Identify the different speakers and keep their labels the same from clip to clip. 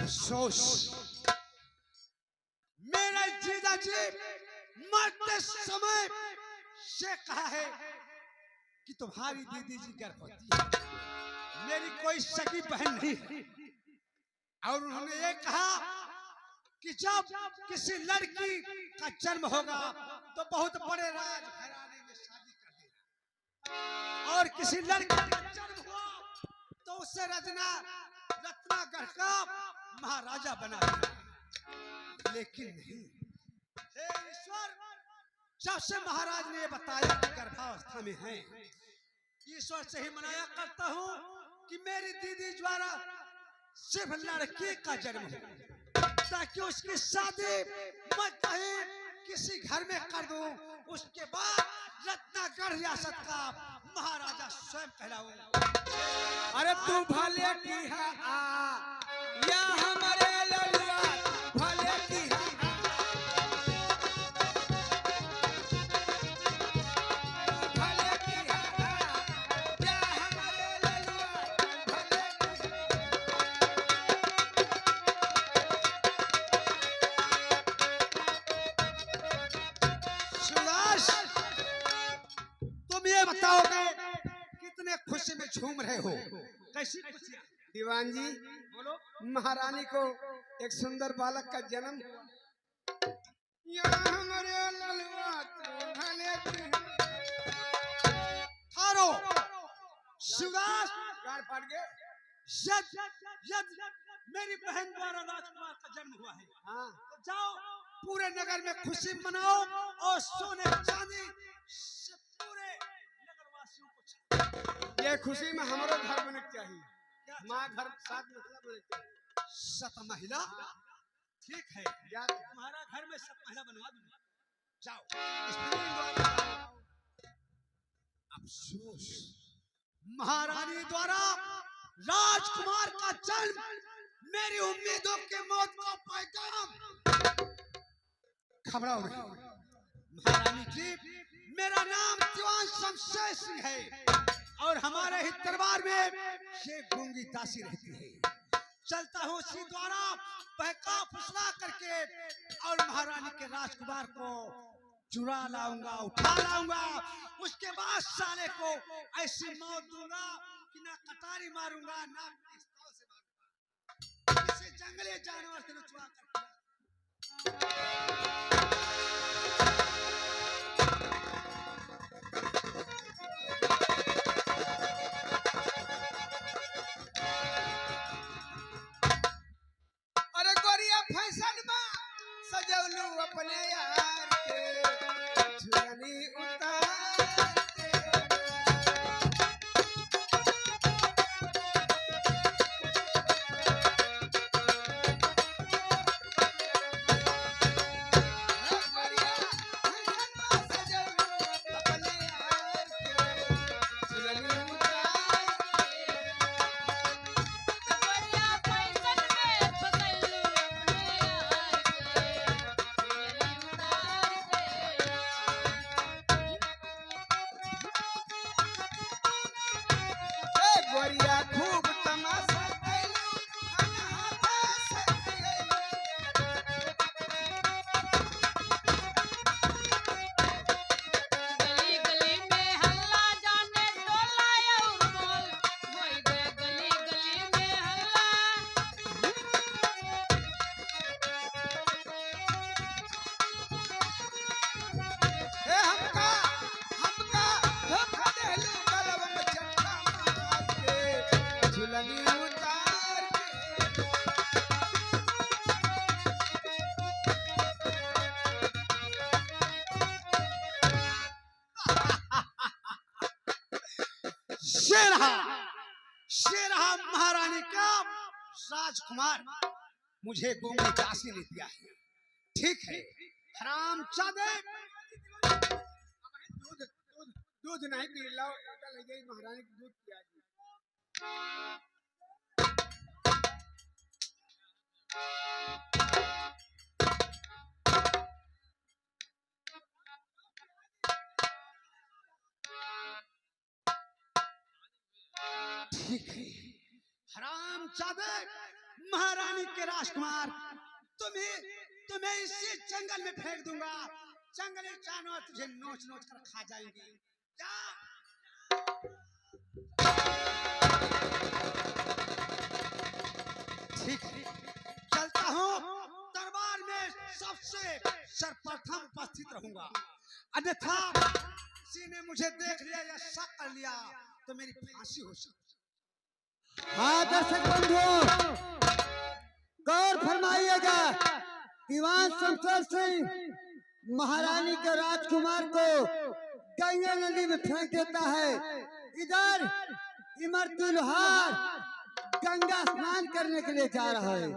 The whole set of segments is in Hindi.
Speaker 1: अफसोस, मेरे जीजा जी मरते समय से कहा है कि तुम्हारी दीदी जी गर्भवती है, मेरी कोई सगी बहन नहीं है। और उन्होंने ये कहा कि जब किसी लड़की का जन्म होगा तो बहुत बड़े राजघराने में शादी कर देना, और किसी लड़की का जन्म हुआ तो उसे रत्नागढ़ का महाराजा बना देना। लेकिन नहीं, हे ईश्वर, जब से महाराज ने ये बताया कि गर्भावस्था में है, ईश्वर से ही मनाया करता हूँ कि मेरी दीदी द्वारा सिर्फ लड़के का जन्म हो, ताकि उसकी शादी मैं कहीं किसी घर में कर दूं, उसके बाद रत्नागढ़ रियासत का महाराजा स्वयं कहलाऊं।
Speaker 2: अरे तू भले की है आ या हमारे ललुआ भले की है आ, भले की है आ या हमारे ललुआ भले की है।
Speaker 1: सुभाष, तुम ये बताओगे कितने खुशी में झूम रहे हो? कैसी खुशियां?
Speaker 2: दीवान जी,
Speaker 1: बोलो।
Speaker 2: महारानी को एक सुंदर बालक का जन्म हुआ। या हमारे ललुआ तू भले की है।
Speaker 1: थारो शिवदास,
Speaker 2: गाड़ फाड़ गए।
Speaker 1: यद यद मेरी बहन द्वारा राजकुमार का जन्म हुआ है,
Speaker 2: हाँ,
Speaker 1: तो जाओ पूरे नगर में खुशी मनाओ और सोने चांदी से पूरे नगरवासियों को छाओ।
Speaker 2: ये खुशी में हमारे घर बने चाहिए, माँ घर साथ में बने चाहिए।
Speaker 1: सत महिला, ठीक है,
Speaker 2: जा
Speaker 1: तुम्हारा घर में सत महिला बनवा दूंगा। जाओ स्त्री द्वारा जाओ। अफसोस, महारानी द्वारा राजकुमार का जन्म मेरी उम्मीदों के मौत का पैगाम खबरा रही। महारानी जी, मेरा नाम दीवान शमशेर सिंह है और हमारे ही दरबार में ये गूंगी दासी रहती है। चलता हूँ उसी द्वारा बहका फुसला करके और महारानी के राजकुमार को चुरा लाऊंगा, उठा लाऊंगा। उसके बाद साले को ऐसी मौत दूंगा कि ना कटारी मारूंगा ना पिस्तौल से मारूंगा, किसी जंगली जानवर से चुरा कर।
Speaker 2: अरे गोरिया फैशन में सजौलू अपने यार के झुलनी उतार के। गोरिया फैशन में सजौलू अपने यार के झुलनी उतार के।
Speaker 3: गोरिया पैसन में पकड़लू अपने यार के, मेरी उतार
Speaker 2: ए गोरिया खूब तमाशा कैलू अनहाता से कैलू।
Speaker 3: गली गली में हल्ला जाने टोला और मोल, होई गए गली गली में हल्ला।
Speaker 2: ए हमका धोखा देलू गलव में चट्टा मार के झुलनी उतार के।
Speaker 1: शेरहा महारानी का राजकुमार मुझे गूंगी दासी ने दिया है। ठीक है, हरामजादे,
Speaker 2: दूध दूध दूध नहीं पी लो, ले गई महारानी को दूध पिया दी।
Speaker 1: ठीक है, हरामजादे, महारानी के राजकुमार, तुम्हें इसी जंगल में फेंक दूंगा। जंगली जानवर तुझे नोच नोच कर खा जाएंगे। जा। ठीक है, चलता हूँ। दरबार में सबसे सर्वप्रथम उपस्थित रहूंगा, अन्यथा किसी ने मुझे देख लिया या शक कर लिया तो मेरी फांसी हो सकती।
Speaker 4: हाँ दर्शक बंधु, गौर फरमाइएगा। दीवान शमशेर सिंह महारानी के राजकुमार को गंगा नदी में फेंक देता है। इधर इमरती लोहार गंगा स्नान करने के लिए जा रहा है।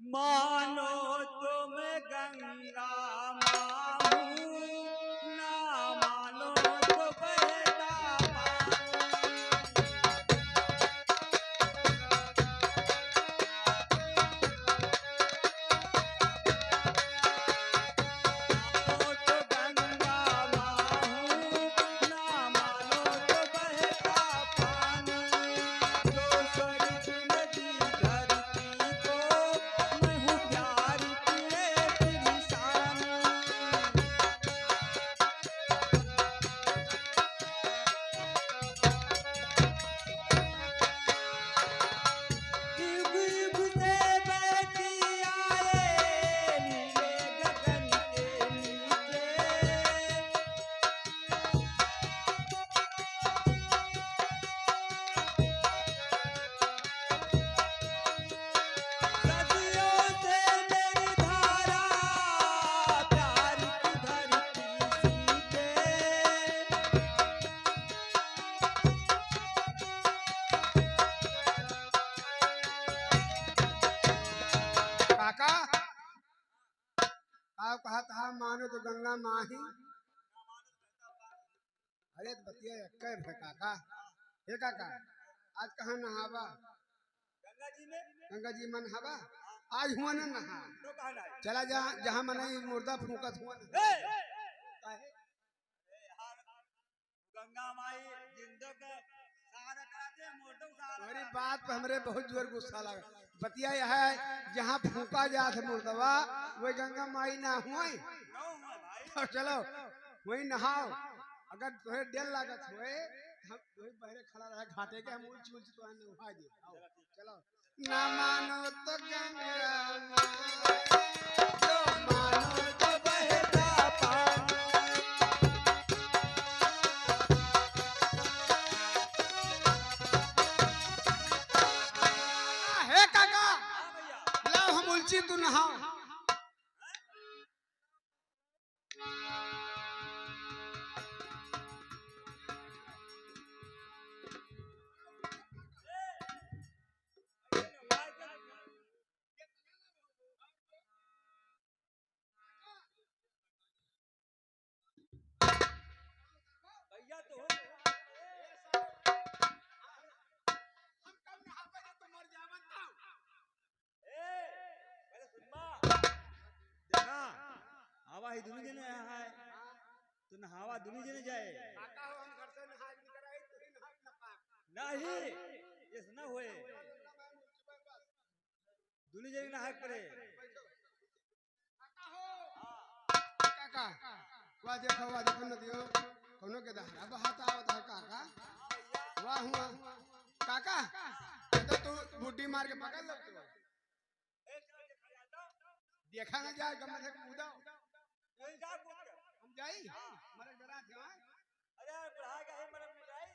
Speaker 2: मानो तुम गंगा माहू, ना मानो तो बहता आप कहा था मानो तो गंगा माही। अरे तो बतिया है काका। हे काका, आज कहाँ नहावा? गंगा जी में। गंगा जी मन हवा आज हुआ ना नहा तो चला जहाँ मना मुर्दा फूकत हुआ गंगा माई जिंदो का सहारा कराते मुर्दों सहारा। तुम्हारी बात पे हमरे बहुत जोर गुस्सा लगा। बतिया यह है जहाँ फूका जात है मुर्दवा वही गंगा माई ना हुए। तो चलो वही नहाओ। अगर तुम्हें डर लागत हुए हम वही बहरे खड़ा रहे घाटे के हम उल्च उल्च तो नहा दे। चलो ना मानो तो गंगा माई, तो मानो तो बहता पानी। हे काका, लाओ हम उल्ची तू नहाओ। हवा ही दुनी जने है तो नहावा दुनी जने जाए। काका हो हम घर से नहा नहीं कराई तू ही नहा ना पा नहीं इस न होए दुनी जने नहा करे। काका हो काका वाह देखो न दियो कोनो के दहरा बहाता आवत है काका। वाह हुआ काका तो तू बूटी मार के पकड़ लो। देखा ना जाए गम से कूदा हम जाई मरे डरा थे। अरे बुढ़ा का है मरे में जाई।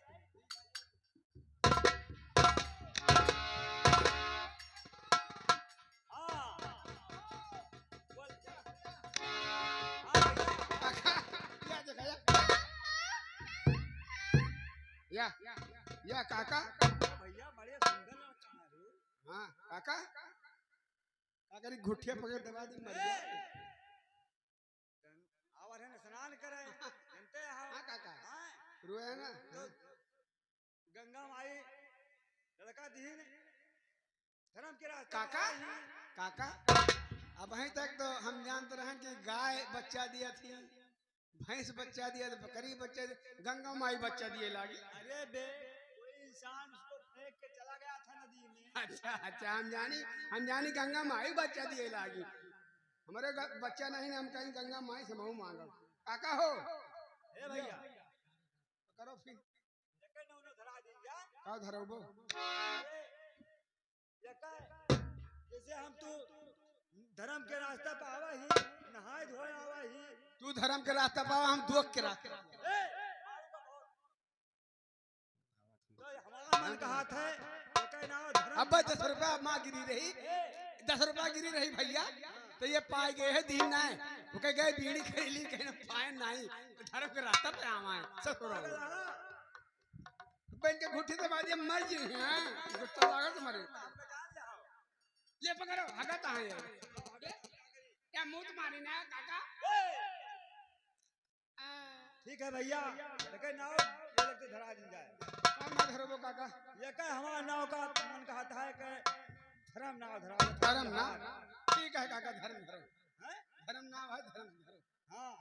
Speaker 2: हां बोल या देखा या काका भैया बड़े सुंदर लगता है। हां काका अगर घुटिया पकड़ दबा दी मर जाए। आवर है ना स्नान करे जानते हैं। हां काका रोए ना तो गंगा माई लड़का दी धर्म के रास्ते काका। काका अब वहीं तक तो हम जानते रहे कि गाय बच्चा दिया थी, भैंस बच्चा दिया, बकरी बच्चा दिया, गंगा माई बच्चा दिए लागी। अरे बे कोई इंसान उसको फेंक के चला गया था नदी में। अच्छा अच्छा, हम जानी गंगा माई बच्चा दिए लागी। हमारे बच्चा नहीं, हम कहीं गंगा माई से महू मांगो। काका हो
Speaker 1: ए भैया
Speaker 2: करो फिर
Speaker 1: लेकिन उन्हें धरा दीजिए
Speaker 2: का धरोबो।
Speaker 1: जैसे हम तो धर्म के रास्ता पे आवा ही, नहाए धोए आवा ही।
Speaker 2: तू धर्म के रास्ता पावा, हम दुख के रास्ते।
Speaker 1: तो हमारा मन का हाथ है, लेकिन आओ धर्म
Speaker 2: अब 10 रुपया माँ गिरी रही, 10 रुपया गिरी रही भैया, तो ये पाए गए है दिन ना वो कह गए बीड़ी खरीली कहीं पाए नहीं, तो धर्म के रास्ता पे आवा है ससुरो बन के घुट्टी तो बाजी मर जी हैं, गुस्सा लगा तुम्हारे। ले पकड़ो हगा कहाँ है क्या मुंह तुम्हारी ना काका।
Speaker 1: ठीक है भैया, लेकिन नाव ये लगते धरा दी जाए।
Speaker 2: कौन ना धरोबो काका।
Speaker 1: ये कह हमारा नाव का मन का हाथ है कि धर्म नाव धरा।
Speaker 2: धर्म ना ठीक है काका, धर्म धर्म धर्म ना है, धर्म धर्म।
Speaker 1: हाँ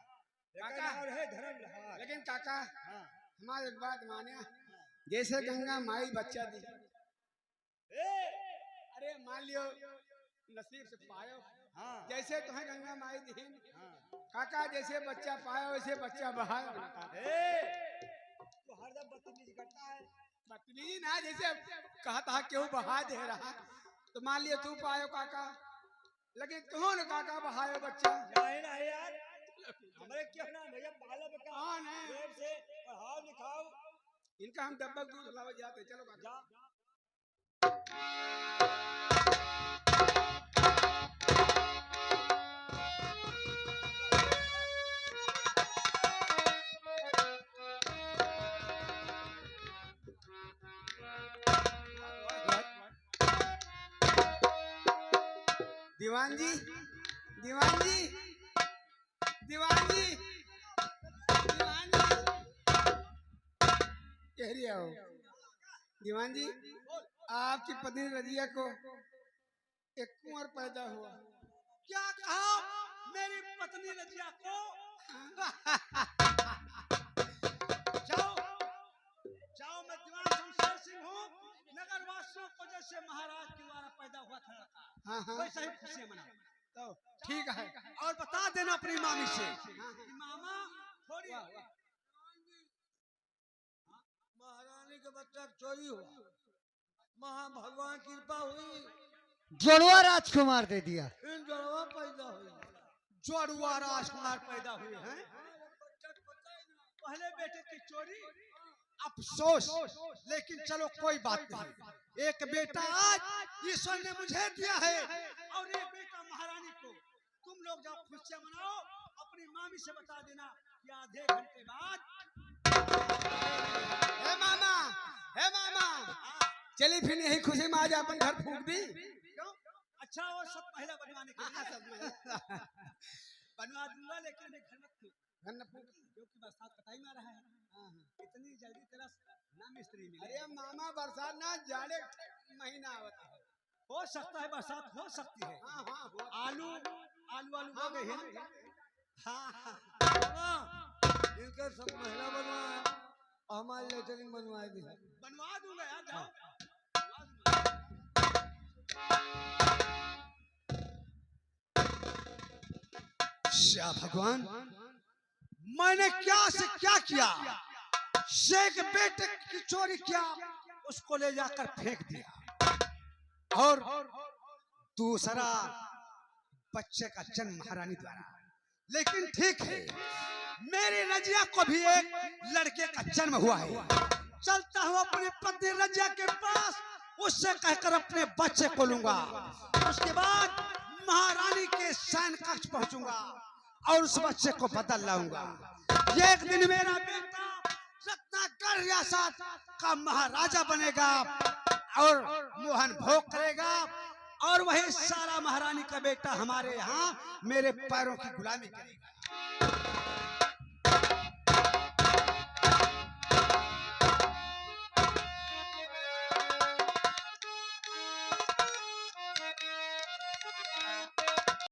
Speaker 2: काका
Speaker 1: नाव है धर्म रहा।
Speaker 2: लेकिन काका
Speaker 1: हाँ
Speaker 2: हमारे एक बात माने, जैसे गंगा माई बच्चा दी, अरे मान लियो नसीब से पायो,
Speaker 1: हाँ
Speaker 2: जैसे तुम्हें गंगा माई दी
Speaker 1: हाँ।
Speaker 2: काका, जैसे बच्चा पायो वैसे बच्चा बहायो ना काका।
Speaker 1: तो हरदम बदतमीजी करता है।
Speaker 2: बदतमीजी ना, जैसे कहा था क्यों बहा दे रहा, तो मान लियो तू पायो काका, लेकिन तुम काका बहायो बच्चा।
Speaker 1: नहीं नहीं यार, हमारे क्यों ना भैया पालो बेटा,
Speaker 2: कौन है?
Speaker 1: प्रेम से पढ़ाओ लिखाओ।
Speaker 2: इनका हम डब्बा दूध लावा जाते, चलो काका।
Speaker 1: जा
Speaker 2: दीवान जी, दीवान जी, दीवान जी, दीवान जी, कह रही हो दीवान जी, आपकी पत्नी रजिया को एक कुंवर पैदा हुआ।
Speaker 1: क्या कहा मेरी पत्नी रजिया को? जाओ जाओ, मैं दीवान शमशेर सिंह हूँ, नगर वासियों को जैसे महाराज के द्वारा पैदा हुआ था
Speaker 2: हाँ हाँ
Speaker 1: वैसा ही खुशियां मनाओ।
Speaker 2: तो ठीक है।
Speaker 1: और बता देना अपनी मामी से कि मामा थोड़ी महारानी के बच्चा चोरी हुआ, महा भगवान की कृपा हुई,
Speaker 4: जोड़वा राजकुमार दे दिया।
Speaker 1: इन जोड़वा पैदा हुई, जोड़वा राजकुमार पैदा हुए हैं। पहले बेटे की चोरी अफसोस, लेकिन चलो कोई बात नहीं, एक बेटा आज ईश्वर ने मुझे दिया है और एक बेटा महारानी को। तुम लोग जाओ खुशियां मनाओ, अपनी मामी से बता देना कि आधे घंटे बाद।
Speaker 2: हे मामा, हे मामा, चली फिर यही खुशी में आज अपन घर फूक दी।
Speaker 1: क्यों? अच्छा वो सब पहला बनवाने के लिए बनवा दूंगा, लेकिन मैं घर में
Speaker 2: घर न फूक,
Speaker 1: क्योंकि बरसात का टाइम आ रहा है। इतनी जल्दी तेरा ना मिस्त्री मिले।
Speaker 2: अरे मामा बरसात ना जाड़े महीना आवता है,
Speaker 1: हो सकता है बरसात हो सकती है।
Speaker 2: हाँ हाँ हुआ।
Speaker 1: आलू आलू आलू हो गए हैं। हाँ
Speaker 4: इनका सब महिला बनवाया, हमारे लेटरिंग बनवाए दी।
Speaker 1: बनवा दूंगा यार, जाओ। श्या भगवान, मैंने क्या से क्या किया? शेख बेटे की चोरी किया, उसको ले जाकर फेंक दिया, और दूसरा बच्चे का जन्म महारानी द्वारा। लेकिन ठीक है, मेरी रजिया को भी एक लड़के का जन्म हुआ है। चलता हूँ अपनी पत्नी रजिया के पास, उससे कहकर अपने बच्चे को लूंगा। उसके बाद महारानी के शयन कक्ष पहुंचूंगा और उस बच्चे को बदल लाऊंगा। एक दिन मेरा बेटा रत्नाकर रियासत का महाराजा बनेगा और मोहन भोग करेगा, और वही सारा महारानी का बेटा हमारे यहाँ मेरे पैरों की गुलामी करेगा।